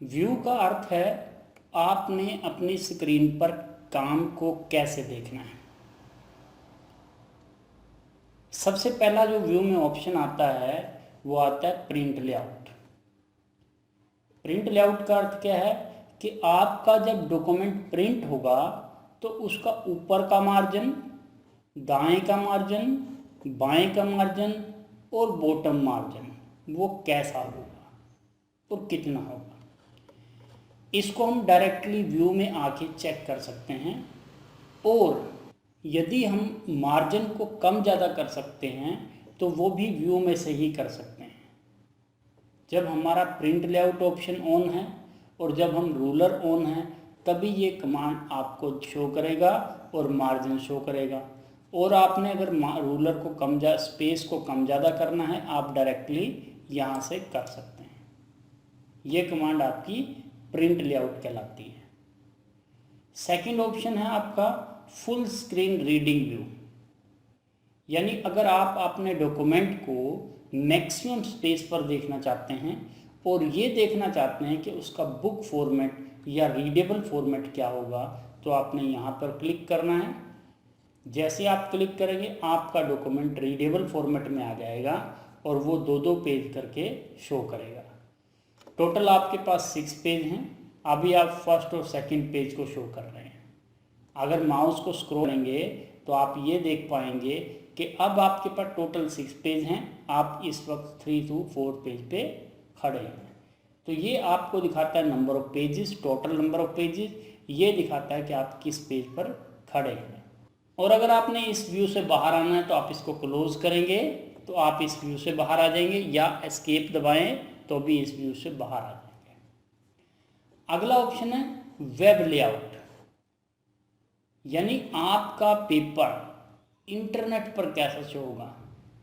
View का अर्थ है आपने अपनी स्क्रीन पर काम को कैसे देखना है। सबसे पहला जो व्यू में ऑप्शन आता है वो आता है प्रिंट लेआउट। प्रिंट लेआउट का अर्थ क्या है कि आपका जब डॉक्यूमेंट प्रिंट होगा तो उसका ऊपर का मार्जिन, दाएं का मार्जिन, बाएं का मार्जिन और बॉटम मार्जिन वो कैसा होगा और कितना होगा। इसको हम डायरेक्टली व्यू में आके चेक कर सकते हैं और यदि हम मार्जिन को कम ज़्यादा कर सकते हैं तो वो भी व्यू में से ही कर सकते हैं। जब हमारा प्रिंट लेआउट ऑप्शन ऑन है और जब हम रूलर ऑन है तभी ये कमांड आपको शो करेगा और मार्जिन शो करेगा। और आपने अगर रूलर को स्पेस को कम ज़्यादा करना है आप डायरेक्टली यहाँ से कर सकते हैं। ये कमांड आपकी प्रिंट लेआउट कहलाती है। सेकंड ऑप्शन है आपका फुल स्क्रीन रीडिंग व्यू, यानी अगर आप अपने डॉक्यूमेंट को मैक्सिमम स्पेस पर देखना चाहते हैं और ये देखना चाहते हैं कि उसका बुक फॉर्मेट या रीडेबल फॉर्मेट क्या होगा तो आपने यहाँ पर क्लिक करना है। जैसे आप क्लिक करेंगे आपका डॉक्यूमेंट रीडेबल फॉर्मेट में आ जाएगा और वो दो पेज करके शो करेगा। टोटल आपके पास 6 पेज हैं। अभी आप फर्स्ट और सेकंड पेज को शो कर रहे हैं। अगर माउस को स्क्रॉल करेंगे तो आप ये देख पाएंगे कि अब आपके पास टोटल 6 पेज हैं। आप इस वक्त 3 to 4 पेज पे खड़े हैं। तो ये आपको दिखाता है number of pages, total number of pages. ये दिखाता है कि आप किस पेज पर खड़े हैं। और अगर आपने इस व्यू से बाहर आना है तो आप इसको क्लोज करेंगे तो आप इस व्यू से बाहर आ जाएंगे, या एस्केप दबाएं तो भी इस व्यू से बाहर आ जाएंगे। अगला ऑप्शन है वेब लेआउट, यानी आपका पेपर इंटरनेट पर कैसा शो होगा।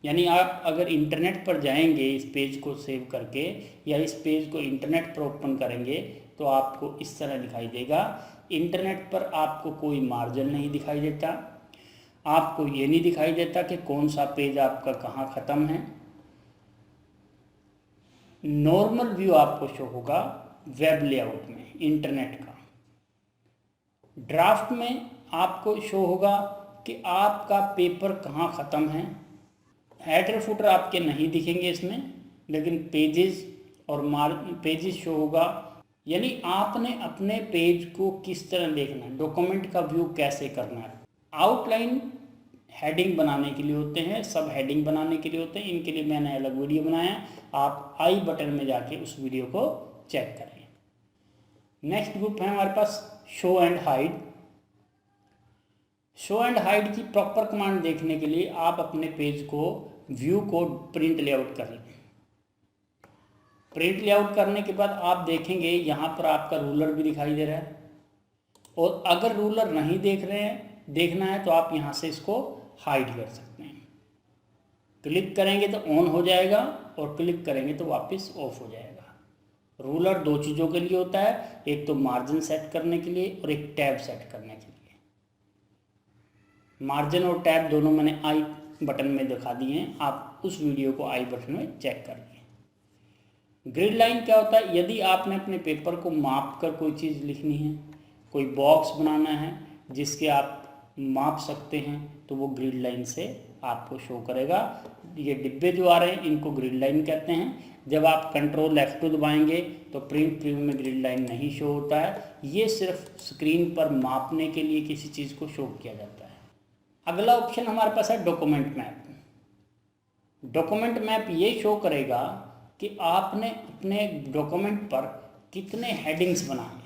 यानी आप अगर इंटरनेट पर जाएंगे इस पेज को सेव करके या इस पेज को इंटरनेट पर ओपन करेंगे तो आपको इस तरह दिखाई देगा। इंटरनेट पर आपको कोई मार्जिन नहीं दिखाई देता, आपको ये नहीं दिखाई देता कि कौन सा पेज आपका कहाँ ख़त्म है। नॉर्मल व्यू आपको शो होगा वेब लेआउट में इंटरनेट का। ड्राफ्ट में आपको शो होगा कि आपका पेपर कहाँ ख़त्म है। हेडर फुटर आपके नहीं दिखेंगे इसमें, लेकिन पेजेस और पेजेस शो होगा। यानी आपने अपने पेज को किस तरह देखना है, डॉक्यूमेंट का व्यू कैसे करना है। आउटलाइन हेडिंग बनाने के लिए होते हैं, सब हेडिंग बनाने के लिए होते हैं। इनके लिए मैंने अलग वीडियो बनाया, आप आई बटन में जाके उस वीडियो को चेक करें। नेक्स्ट ग्रुप है हमारे पास show and hide. Show and hide की प्रॉपर कमांड देखने के लिए आप अपने पेज को व्यू को प्रिंट लेआउट कर लें। प्रिंट लेआउट करने के बाद आप देखेंगे यहाँ पर आपका रूलर भी दिखाई दे रहा है। और अगर रूलर नहीं देखना है तो आप यहाँ से इसको हाइड कर सकते हैं। क्लिक करेंगे तो ऑन हो जाएगा और क्लिक करेंगे तो वापस ऑफ हो जाएगा। रूलर 2 चीज़ों के लिए होता है, एक तो मार्जिन सेट करने के लिए और एक टैब सेट करने के लिए। मार्जिन और टैब दोनों मैंने आई बटन में दिखा दिए हैं, आप उस वीडियो को आई बटन में चेक कर लें। ग्रिड लाइन क्या होता है, यदि आपने अपने पेपर को माप कर कोई चीज़ लिखनी है, कोई बॉक्स बनाना है जिसके आप माप सकते हैं तो वो ग्रिड लाइन से आपको शो करेगा। ये डिब्बे जो आ रहे हैं इनको ग्रिड लाइन कहते हैं। जब आप कंट्रोल F2 दबाएंगे तो प्रिंट प्रीव्यू में ग्रिड लाइन नहीं शो होता है। ये सिर्फ स्क्रीन पर मापने के लिए किसी चीज़ को शो किया जाता है। अगला ऑप्शन हमारे पास है डॉक्यूमेंट मैप। डॉक्यूमेंट मैप ये शो करेगा कि आपने अपने डॉक्यूमेंट पर कितने हेडिंग्स बनाए हैं।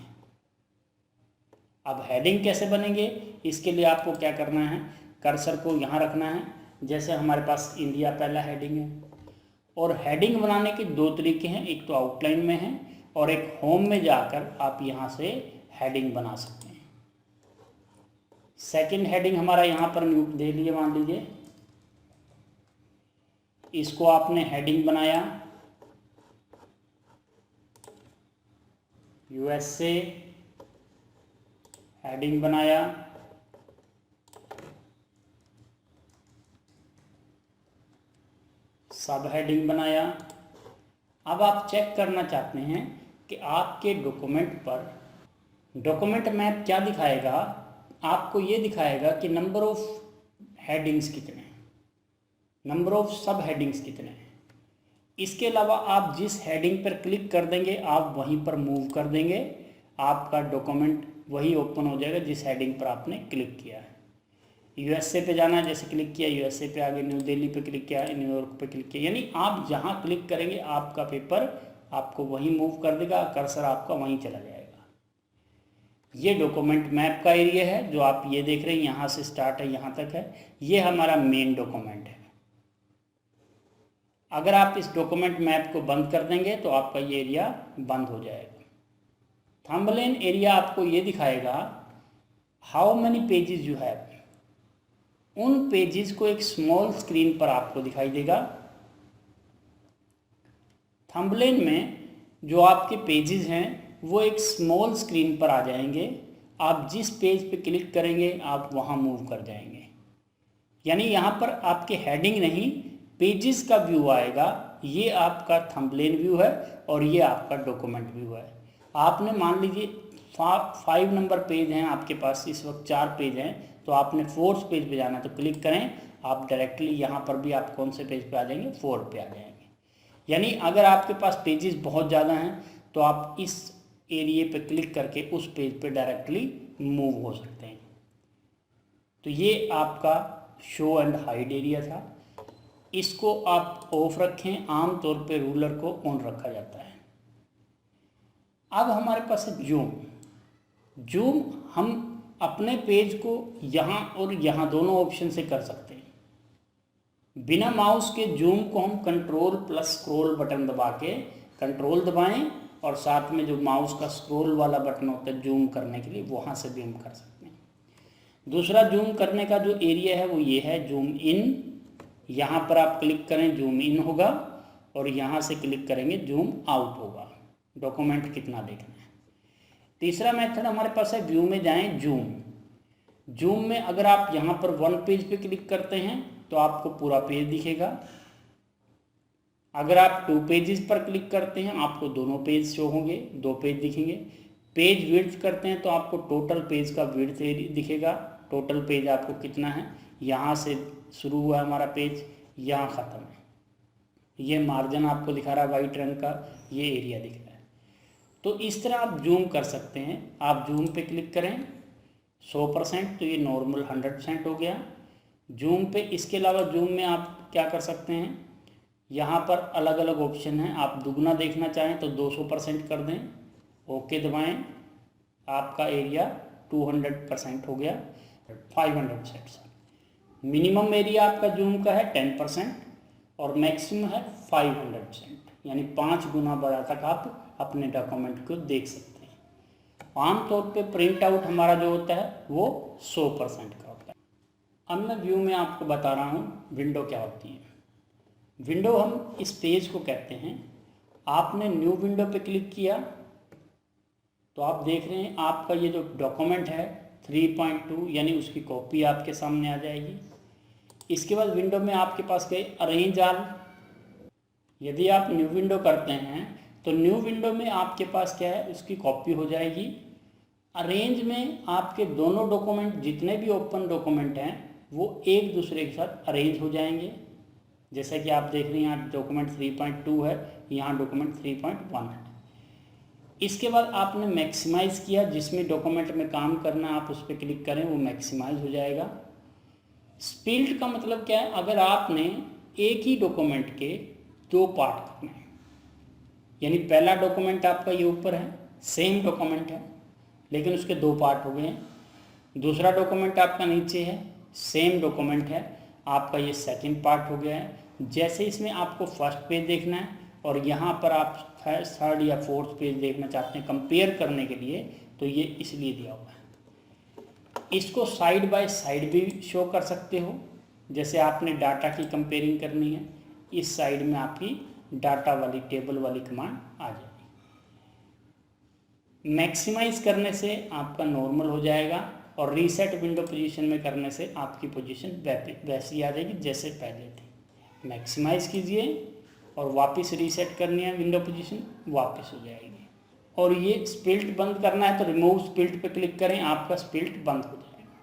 अब हेडिंग कैसे बनेंगे, इसके लिए आपको क्या करना है, कर्सर को यहाँ रखना है। जैसे हमारे पास इंडिया पहला हेडिंग है। और हेडिंग बनाने के 2 तरीके हैं, एक तो आउटलाइन में है और एक होम में जाकर आप यहाँ से हेडिंग बना सकते हैं। सेकंड हेडिंग हमारा यहाँ पर दे लिए, मान लीजिए इसको आपने हेडिंग बनाया USA, हेडिंग बनाया सब हेडिंग बनाया। अब आप चेक करना चाहते हैं कि आपके डॉक्यूमेंट मैप क्या दिखाएगा, आपको ये दिखाएगा कि नंबर ऑफ हेडिंग्स कितने हैं, नंबर ऑफ सब हेडिंग्स कितने हैं। इसके अलावा आप जिस हेडिंग पर क्लिक कर देंगे आप वहीं पर मूव कर देंगे, आपका डॉक्यूमेंट वही ओपन हो जाएगा जिस हेडिंग पर आपने क्लिक किया है। यूएसए पे जाना है, जैसे क्लिक किया यूएसए पे, आगे न्यू दिल्ली पे क्लिक किया, न्यूयॉर्क पे क्लिक किया, यानी आप जहाँ क्लिक करेंगे आपका पेपर आपको वहीं मूव कर देगा, कर्सर आपका वहीं चला जाएगा। ये डॉक्यूमेंट मैप का एरिया है जो आप ये देख रहे हैं, यहाँ से स्टार्ट है यहाँ तक है, ये हमारा मेन डॉक्यूमेंट है। अगर आप इस डॉक्यूमेंट मैप को बंद कर देंगे तो आपका ये एरिया बंद हो जाएगा। थंबनेल एरिया आपको ये दिखाएगा how many pages you have, उन पेजेस को एक स्मॉल स्क्रीन पर आपको दिखाई देगा। थंबनेल में जो आपके पेजेस हैं वो एक स्मॉल स्क्रीन पर आ जाएंगे, आप जिस पेज पे क्लिक करेंगे आप वहाँ मूव कर जाएंगे, यानी यहाँ पर आपके हेडिंग नहीं पेजेस का व्यू आएगा। ये आपका थंबनेल व्यू है और ये आपका डॉक्यूमेंट व्यू है। आपने मान लीजिए 5 नंबर पेज हैं आपके पास, इस वक्त 4 पेज हैं, तो आपने 4th पेज पे जाना है तो क्लिक करें, आप डायरेक्टली यहाँ पर भी आप कौन से पेज पे आ जाएंगे, 4 पे आ जाएंगे। यानी अगर आपके पास पेजेस बहुत ज़्यादा हैं तो आप इस एरिए पे क्लिक करके उस पेज पे डायरेक्टली मूव हो सकते हैं। तो ये आपका शो एंड हाइड एरिया था, इसको आप ऑफ रखें, आमतौर पे रूलर को ऑन रखा जाता है। अब हमारे पास है जूम हम अपने पेज को यहाँ और यहाँ दोनों ऑप्शन से कर सकते हैं। बिना माउस के जूम को हम कंट्रोल प्लस स्क्रॉल बटन दबा के, कंट्रोल दबाएं और साथ में जो माउस का स्क्रॉल वाला बटन होता है जूम करने के लिए, वहाँ से जूम कर सकते हैं। दूसरा जूम करने का जो एरिया है वो ये है जूम इन, यहाँ पर आप क्लिक करें जूम इन होगा और यहाँ से क्लिक करेंगे जूम आउट होगा, डॉक्यूमेंट कितना देखना है। तीसरा मेथड हमारे पास है व्यू में जाएं जूम में अगर आप यहाँ पर 1 पेज पे क्लिक करते हैं तो आपको पूरा पेज दिखेगा। अगर आप 2 पेजेस पर क्लिक करते हैं आपको दोनों पेज शो होंगे, 2 पेज दिखेंगे। पेज विड्थ करते हैं तो आपको टोटल पेज का विड्थ दिखेगा, टोटल पेज आपको कितना है, यहाँ से शुरू हुआ हमारा पेज यहाँ ख़त्म है। ये मार्जिन आपको दिखा रहा है वाइट रंग का, ये एरिया दिख रहा है। तो इस तरह आप जूम कर सकते हैं। आप जूम पे क्लिक करें 100% तो ये नॉर्मल 100% हो गया जूम पे। इसके अलावा जूम में आप क्या कर सकते हैं, यहाँ पर अलग अलग ऑप्शन हैं। आप दुगना देखना चाहें तो 200% कर दें, ओके दबाएं, आपका एरिया 200% हो गया, 500%। मिनिमम एरिया आपका जूम का है 10% और मैक्सिमम है 500%, यानी 5 गुना बड़ा तक आप अपने डॉक्यूमेंट को देख सकते हैं। आमतौर पे प्रिंट आउट हमारा जो होता है वो 100% का होता है। अब मैं व्यू में आपको बता रहा हूँ विंडो क्या होती है। विंडो हम इस पेज को कहते हैं। आपने न्यू विंडो पे क्लिक किया तो आप देख रहे हैं आपका ये जो डॉक्यूमेंट है 3.2 यानी उसकी कॉपी आपके सामने आ जाएगी। इसके बाद विंडो में आपके पास गए अरेंज ऑल। यदि आप न्यू विंडो करते हैं तो न्यू विंडो में आपके पास क्या है, उसकी कॉपी हो जाएगी। अरेंज में आपके दोनों डॉक्यूमेंट जितने भी ओपन डॉक्यूमेंट हैं वो एक दूसरे के साथ अरेंज हो जाएंगे। जैसा कि आप देख रहे हैं यहाँ डॉक्यूमेंट 3.2 है, यहाँ डॉक्यूमेंट 3.1 है। इसके बाद आपने मैक्सिमाइज किया, जिसमें डॉक्यूमेंट में काम करना आप उस पर क्लिक करें वो मैक्सिमाइज हो जाएगा। स्प्लिट का मतलब क्या है, अगर आपने एक ही डॉक्यूमेंट के 2 पार्ट करने हैं, यानी पहला डॉक्यूमेंट आपका ये ऊपर है, सेम डॉक्यूमेंट है लेकिन उसके 2 पार्ट हो गए हैं। दूसरा डॉक्यूमेंट आपका नीचे है, सेम डॉक्यूमेंट है, आपका ये सेकंड पार्ट हो गया है। जैसे इसमें आपको फर्स्ट पेज देखना है और यहाँ पर आप 3rd या 4th पेज देखना चाहते हैं कंपेयर करने के लिए, तो ये इसलिए दिया हुआ है। इसको साइड बाय साइड भी शो कर सकते हो। जैसे आपने डाटा की कंपेयरिंग करनी है, इस साइड में आपकी डाटा वाली टेबल वाली कमांड आ जाएगी। मैक्सिमाइज करने से आपका नॉर्मल हो जाएगा और रीसेट विंडो पोजीशन में करने से आपकी पोजीशन वैसी आ जाएगी जैसे पहले थी। मैक्सिमाइज कीजिए और वापस रीसेट करनी है विंडो पोजीशन, वापस हो जाएगी। और ये स्पिल्ट बंद करना है तो रिमूव स्पिल्ट पे क्लिक करें, आपका स्पिल्ट बंद हो जाए।